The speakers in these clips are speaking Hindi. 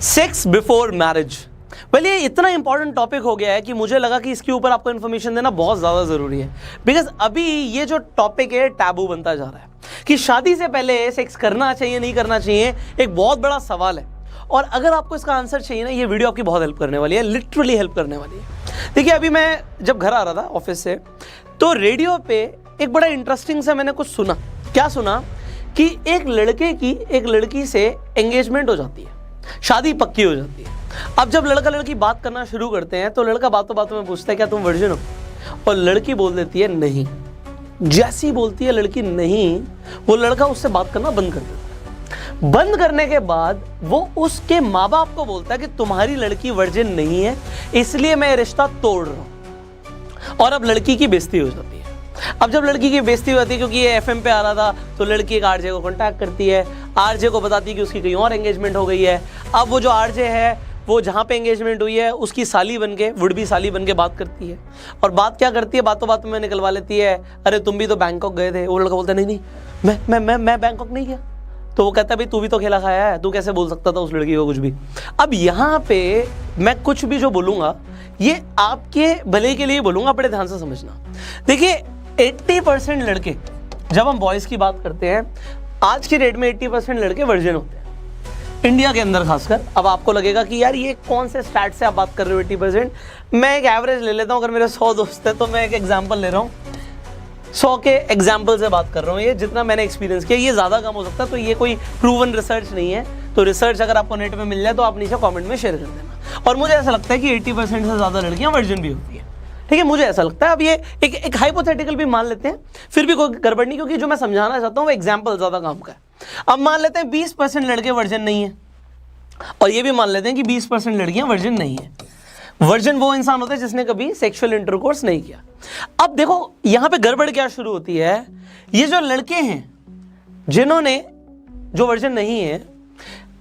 Sex before marriage. वेल ये इतना इंपॉर्टेंट टॉपिक हो गया है कि मुझे लगा कि इसके ऊपर आपको इन्फॉर्मेशन देना बहुत ज़्यादा ज़रूरी है, बिकॉज अभी ये जो टॉपिक है टैबू बनता जा रहा है कि शादी से पहले सेक्स करना चाहिए नहीं करना चाहिए, एक बहुत बड़ा सवाल है। और अगर आपको इसका आंसर चाहिए ना, ये वीडियो आपकी बहुत हेल्प करने वाली है, लिटरली हेल्प करने वाली है। देखिए अभी मैं जब घर आ रहा था ऑफिस से, तो रेडियो पे एक बड़ा इंटरेस्टिंग सा मैंने कुछ सुना। क्या सुना कि एक लड़के की एक लड़की से एंगेजमेंट हो जाती है, शादी पक्की हो जाती है। अब जब लड़का लड़की बात करना शुरू करते हैं तो लड़का बातों बातों में पूछता है क्या तुम वर्जिन हो, और लड़की बोल देती है नहीं। जैसी बोलती है लड़की नहीं, वो लड़का उससे बात करना बंद कर देता है। बंद करने के बाद वो उसके माँ बाप को बोलता है कि तुम्हारी लड़की वर्जिन नहीं है, इसलिए मैं रिश्ता तोड़ रहा हूं। और अब लड़की की बेइज्जती हो जाती है। अब जब लड़की की बेइज्जती होती है, क्योंकि ये एफएम पे आ रहा था, तो लड़की एक आरजे को कांटेक्ट करती है, आरजे को बताती है कि उसकी कहीं और एंगेजमेंट हो गई है। अब वो जो आरजे है वो जहाँ पे एंगेजमेंट हुई है उसकी साली बन के, वुड बी साली बन के बात करती है। और बात क्या करती है, बातों बातों में निकलवा लेती है, अरे तुम भी तो बैंकॉक गए थे। वो लड़का बोलता है नहीं मैं बैंकॉक नहीं गया। तो वो कहता है भाई तू भी तो खेला खाया है, तू कैसे बोल सकता था उस लड़की को कुछ भी। अब यहाँ पे मैं कुछ भी जो बोलूँगा ये आपके भले के लिए बोलूँगा, बड़े ध्यान से समझना। देखिए 80% लड़के, जब हम बॉयज़ की बात करते हैं आज की डेट में 80% लड़के वर्जिन होते हैं इंडिया के अंदर खासकर। अब आपको लगेगा कि यार ये कौन से स्टैट से आप बात कर रहे हो 80%। मैं एक एवरेज ले लेता हूँ, अगर मेरे 100 दोस्त हैं तो मैं एक एग्जांपल ले रहा हूँ, 100 के एग्जाम्पल से बात कर रहा हूँ। ये जितना मैंने एक्सपीरियंस किया, ये ज़्यादा कम हो सकता है, तो ये कोई प्रूवन रिसर्च नहीं है। तो रिसर्च अगर आपको नेट में मिल जाए तो आप नीचे कॉमेंट में शेयर कर देना। और मुझे ऐसा लगता है कि 80% से ज़्यादा लड़कियाँ वर्जिन भी होती है, ठीक है, मुझे ऐसा लगता है। अब ये एक हाइपोथेटिकल भी मान लेते हैं, फिर भी कोई गड़बड़ नहीं, क्योंकि जो मैं समझाना चाहता हूँ वो एग्जाम्पल ज़्यादा काम का है। अब मान लेते हैं 20% लड़के वर्जिन नहीं है, और ये भी मान लेते हैं कि 20% लड़कियां वर्जिन नहीं है। वर्जिन वो इंसान होता है जिसने कभी सेक्सुअल इंटरकोर्स नहीं किया। अब देखो यहां पे गड़बड़ क्या शुरू होती है, ये जो लड़के हैं जिन्होंने जो वर्जिन नहीं है,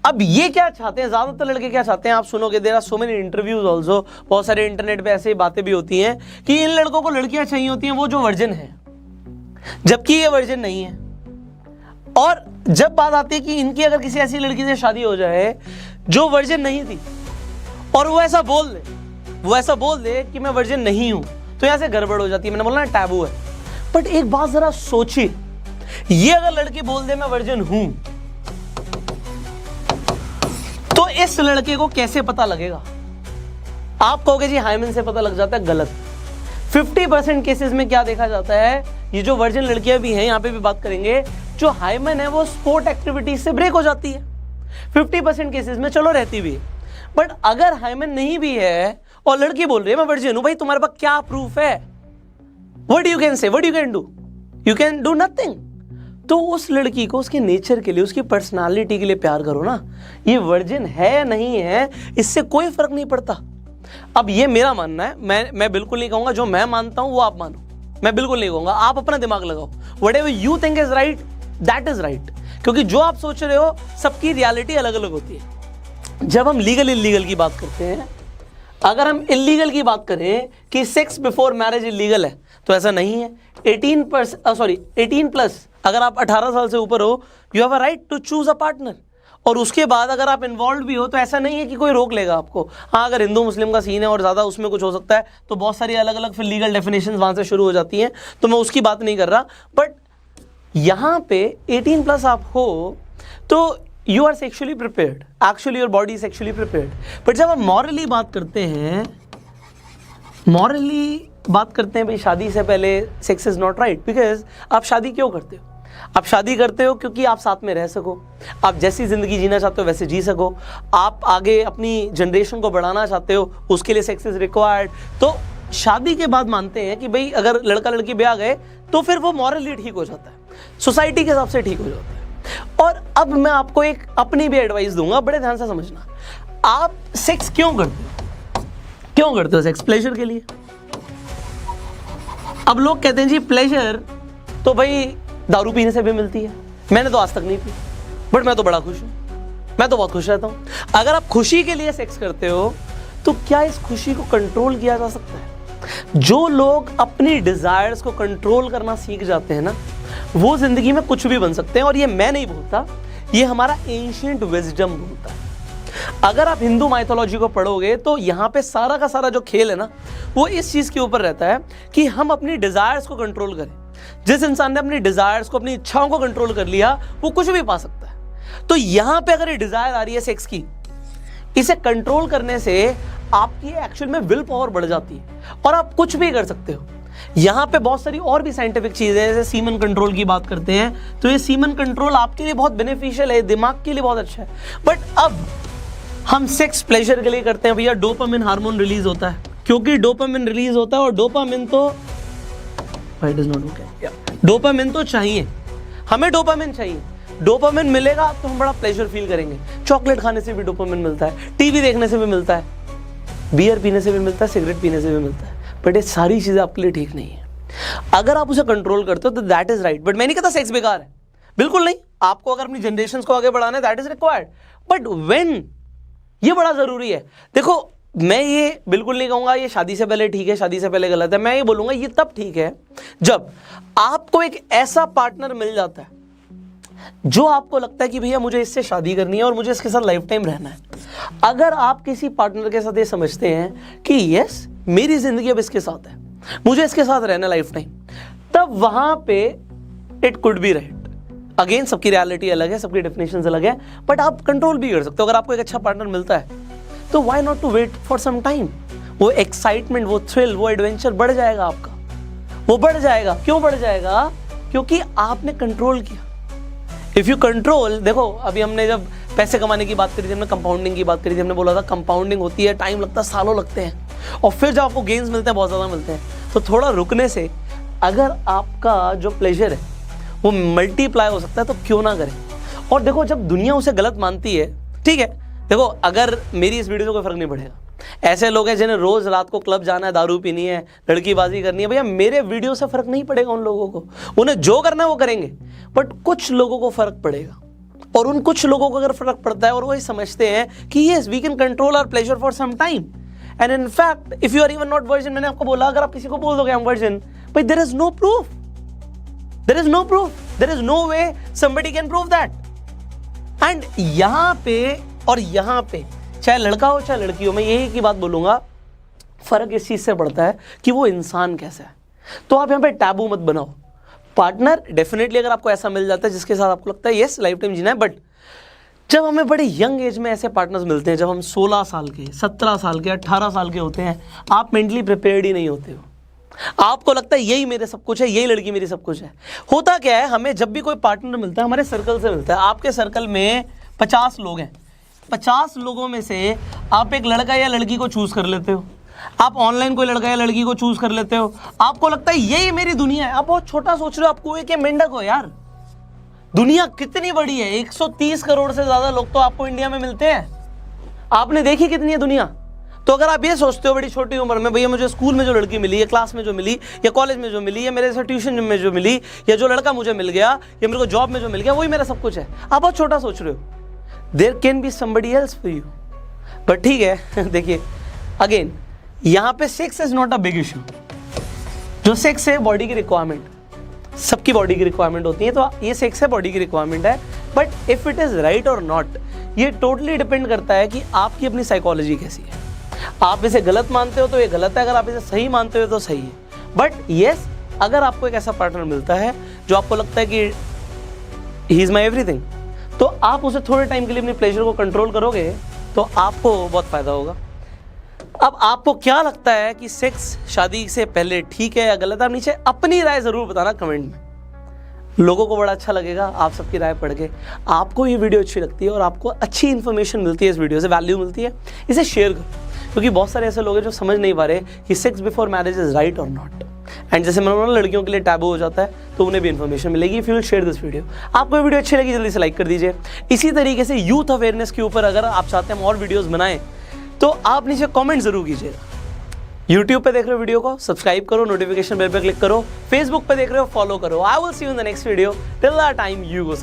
अब ये क्या चाहते हैं, ज्यादातर लड़के क्या चाहते हैं, आप सुनोगे, there are so many interviews also, बहुत सारे इंटरनेट पे ऐसी बातें भी होती हैं कि इन लड़कों को लड़कियां चाहिए होती हैं वो जो वर्जिन है, जबकि ये वर्जिन नहीं है। और जब बात आती है कि इनकी अगर किसी ऐसी लड़की से शादी हो जाए जो वर्जिन नहीं थी, और वो ऐसा बोल दे कि मैं वर्जिन नहीं हूं, तो यहां से गड़बड़ हो जाती है। मैंने बोला ना टैबू है। बट एक बात जरा सोचिए, ये अगर लड़की बोल दे मैं वर्जिन हूं, तो इस लड़के को कैसे पता लगेगा? आप कहोगे जी हाइमेन से पता लग जाता है, गलत। 50% केसेस में क्या देखा जाता है, ये जो वर्जिन लड़कियां भी हैं, यहां पे भी बात करेंगे, जो हाइमेन है वो स्पोर्ट एक्टिविटी से ब्रेक हो जाती है। 50% केसेस में चलो रहती भी है। बट अगर हाइमेन नहीं भी है और लड़की बोल रही है मैं वर्जिन हूं, भाई तुम्हारे पास क्या प्रूफ है? What you can say, what you can do? You can do nothing. तो उस लड़की को उसके नेचर के लिए, उसकी पर्सनालिटी के लिए प्यार करो ना। ये वर्जिन है या नहीं है, इससे कोई फर्क नहीं पड़ता। अब ये मेरा मानना है, मैं बिल्कुल नहीं कहूंगा जो मैं मानता हूं वो आप मानो, मैं बिल्कुल नहीं कहूंगा। आप अपना दिमाग लगाओ, whatever you think is right that is right, क्योंकि जो आप सोच रहे हो सबकी रियलिटी अलग अलग होती है। जब हम लीगल इलीगल की बात करते हैं, अगर हम इलीगल की बात करें कि सेक्स बिफोर मैरिज इलीगल है, तो ऐसा नहीं है। 18 प्लस अगर आप 18 साल से ऊपर हो, you have a right to choose a partner. और उसके बाद अगर आप इन्वॉल्व भी हो तो ऐसा नहीं है कि कोई रोक लेगा आपको। हाँ, अगर हिंदू मुस्लिम का सीन है और ज़्यादा उसमें कुछ हो सकता है, तो बहुत सारी अलग अलग फिर लीगल डेफिनेशन वहाँ से शुरू हो जाती हैं, तो मैं उसकी बात नहीं कर रहा। बट यहाँ पे 18 प्लस आप हो तो you are sexually prepared, actually your body sexually prepared. But जब हम मॉरली बात करते हैं, भाई शादी से पहले sex is not right, because आप शादी क्यों करते हो? आप शादी करते हो क्योंकि आप साथ में रह सको, आप जैसी ज़िंदगी जीना चाहते हो वैसे जी सको, आप आगे अपनी जनरेशन को बढ़ाना चाहते हो, उसके लिए सेक्स इज रिक्वायर्ड। तो शादी के बाद मानते हैं कि भाई अगर लड़का लड़की ब्याह गए तो फिर वो मॉरली ठीक हो जाता है, सोसाइटी के हिसाब से ठीक हो जाता है। और अब मैं आपको एक अपनी भी एडवाइस दूंगा, बड़े ध्यान से समझना। आप सेक्स क्यों करते हो? सेक्स प्लेजर के लिए। अब लोग कहते हैं जी प्लेजर तो भाई दारू पीने से भी मिलती है। मैंने तो आज तक नहीं पी, बट मैं तो बड़ा खुश हूं, मैं तो बहुत खुश रहता हूं। अगर आप खुशी के लिए सेक्स करते हो तो क्या इस खुशी को कंट्रोल किया जा सकता है? जो लोग अपनी डिजायर्स को कंट्रोल करना सीख जाते हैं ना, वो जिंदगी में कुछ भी बन सकते हैं। और ये मैं नहीं बोलता, ये हमारा एंशिएंट विजडम बोलता है। अगर आप हिंदू माइथोलॉजी को पढ़ोगे तो यहाँ पे सारा का सारा जो खेल है ना, वो इस चीज के ऊपर रहता है कि हम अपनी डिजायर्स को कंट्रोल करें। जिस इंसान ने अपनी डिजायर्स को, अपनी इच्छाओं को कंट्रोल कर लिया, वो कुछ भी पा सकता है। तो यहाँ पे अगर ये डिजायर आ रही है सेक्स की, इसे कंट्रोल करने से आपकी एक्चुअल में विल पावर बढ़ जाती है और आप कुछ भी कर सकते हो। यहाँ पे बहुत सारी और भी साइंटिफिक चीजें हैं, जैसे सीमन कंट्रोल की बात करते हैं, तो ये सीमन कंट्रोल आपके लिए बहुत बेनिफिशियल है, दिमाग के लिए बहुत अच्छा है। बट अब हम सेक्स प्लेजर के लिए करते हैं भैया, डोपामिन हार्मोन रिलीज होता है, क्योंकि डोपामिन रिलीज होता है और डोपामिन तो चाहिए, हमें डोपामिन चाहिए। डोपामिन मिलेगा तो हम बड़ा प्लेजर फील करेंगे। चॉकलेट खाने से भी डोपामिन मिलता है, टीवी देखने से भी मिलता है, बियर पीने से भी मिलता है, सिगरेट पीने से भी मिलता है। बट ये सारी चीजें आपके लिए ठीक नहीं है। अगर आप उसे कंट्रोल करते हो तो दैट इज राइट। बट मैं नहीं कहता सेक्स बेकार है, बिल्कुल नहीं। आपको अगर अपनी जनरेशन को आगे बढ़ाना है, that is required. But when, ये बड़ा जरूरी है। देखो, मैं ये बिल्कुल नहीं कहूंगा ये शादी से पहले ठीक है, शादी से पहले गलत है। मैं ये बोलूंगा ये तब ठीक है जब आपको एक ऐसा पार्टनर मिल जाता है जो आपको लगता है कि भैया मुझे इससे शादी करनी है और मुझे इसके साथ लाइफ टाइम रहना है। अगर आप किसी पार्टनर के साथ ये समझते हैं कि यस, मेरी जिंदगी अब इसके साथ है, मुझे इसके साथ रहना लाइफ टाइम, तब वहां पे it could be right. Again, सबकी रियलिटी अलग है, सबकी डेफिनेशंस अलग है, बट आप कंट्रोल भी कर सकते हो। अगर आपको एक अच्छा पार्टनर मिलता है तो why not to wait for some time. वो एक्साइटमेंट, वो थ्रिल, वो एडवेंचर बढ़ जाएगा आपका, वो बढ़ जाएगा। क्यों बढ़ जाएगा? क्योंकि आपने कंट्रोल किया। इफ यू कंट्रोल, देखो अभी हमने जब पैसे कमाने की बात करी थी, हमने कंपाउंडिंग की बात करी थी, हमने बोला था कंपाउंडिंग होती है, टाइम लगता है, सालों लगते हैं, और फिर जब आपको गेन्स मिलते हैं बहुत ज़्यादा मिलते हैं, तो थोड़ा रुकने से अगर आपका जो प्लेजर है वो मल्टीप्लाई हो सकता है, तो क्यों ना करें। और देखो, जब दुनिया उसे गलत मानती है, ठीक है, देखो अगर मेरी इस वीडियो से कोई फर्क नहीं पड़ेगा, ऐसे लोग हैं जिन्हें रोज रात को क्लब जाना है, दारू पीनी है, लड़कीबाजी करनी है, भैया मेरे वीडियो से फर्क नहीं पड़ेगा उन लोगों को, उन्हें जो करना है वो करेंगे। बट कुछ लोगों को फर्क पड़ेगा, और उन कुछ लोगों को अगर फर्क पड़ता है और वो समझते हैं कि yes, we can control our pleasure for some time, and in fact if you are even not virgin, मैंने आपको बोला, अगर आप किसी को बोल दोगे I am virgin, but there is no proof, there is no proof, there is no way somebody can prove that। And यहां पे और यहां पे, चाहे लड़का हो चाहे लड़की हो, मैं यही की बात बोलूंगा, फर्क इस चीज से पड़ता है कि वो इंसान कैसा है। तो आप यहां पे टैबू मत बनाओ। पार्टनर डेफिनेटली अगर आपको ऐसा मिल जाता है जिसके साथ आपको लगता है यस लाइफ टाइम जीना है, बट जब हमें बड़े यंग एज में ऐसे पार्टनर्स मिलते हैं, जब हम 16 साल के, 17 साल के, 18 साल के होते हैं, आप मेंटली प्रिपेयर्ड ही नहीं होते हो। आपको लगता है यही मेरे सब कुछ है, यही लड़की मेरी सब कुछ है। होता क्या है, हमें जब भी कोई पार्टनर मिलता है, हमारे सर्कल से मिलता है। आपके सर्कल में 50 लोग हैं, 50 लोगों में से आप एक लड़का या लड़की को चूज कर लेते हो, आप ऑनलाइन कोई लड़का या लड़की को चूज कर लेते हो, आपको लगता है यही मेरी दुनिया है। आप बहुत छोटा सोच रहे हो, आप कुएं के मेंढक हो यार। दुनिया कितनी बड़ी है, 130 करोड़ से ज्यादा लोग तो आपको इंडिया में मिलते हैं। आपने देखी कितनी है दुनिया। तो अगर आप ये सोचते हो बड़ी छोटी उम्र में, भैया मुझे स्कूल में जो लड़की मिली, या क्लास में जो मिली, या कॉलेज में जो मिली, या मेरे से ट्यूशन में जो मिली, या जो लड़का मुझे मिल गया, या मेरे को जॉब में जो मिल गया, वही मेरा सब कुछ है, आप बहुत छोटा सोच रहे हो। There can be somebody else for you. But ठीक है, देखिए अगेन, यहाँ पे sex is not a big issue. जो सेक्स है बॉडी की रिक्वायरमेंट, सबकी बॉडी की रिक्वायरमेंट होती है, तो ये सेक्स है, बॉडी की रिक्वायरमेंट है। But if it is right और नॉट, ये टोटली डिपेंड करता है कि आपकी अपनी साइकोलॉजी कैसी है। आप इसे गलत मानते हो तो ये गलत है, अगर आप इसे सही मानते हो तो सही है। बट यस, अगर आपको एक ऐसा पार्टनर मिलता है जो आपको लगता है कि ही इज माई एवरीथिंग, तो आप उसे थोड़े टाइम के लिए अपने प्लेजर को कंट्रोल करोगे तो आपको बहुत फायदा होगा। अब आपको क्या लगता है कि सेक्स शादी से पहले ठीक है या गलत है? आप नीचे अपनी राय जरूर बताना कमेंट में, लोगों को बड़ा अच्छा लगेगा आप सबकी राय पढ़ के। आपको ये वीडियो अच्छी लगती है और आपको अच्छी इन्फॉर्मेशन मिलती है, इस वीडियो से वैल्यू मिलती है, इसे शेयर करो, क्योंकि बहुत सारे ऐसे लोग हैं जो समझ नहीं पा रहे कि sex before marriage is right और नॉट। एंड जैसे मैंने बोला लड़कियों के लिए टैबू हो जाता है, तो उन्हें भी इन्फॉर्मेशन मिलेगी। If you will share this video, आपको ये वीडियो अच्छी लगी जल्दी से लाइक कर दीजिए। इसी तरीके से यूथ अवेयरनेस के ऊपर अगर आप चाहते हैं हम और वीडियोस बनाएं, तो आप नीचे कमेंट जरूर कीजिएगा। यूट्यूब पे देख रहे हो वीडियो को, सब्सक्राइब करो, नोटिफिकेशन बेल पे क्लिक करो, फेसबुक पे देख रहे हो फॉलो करो। I will see you in the next video. Till that time, you go.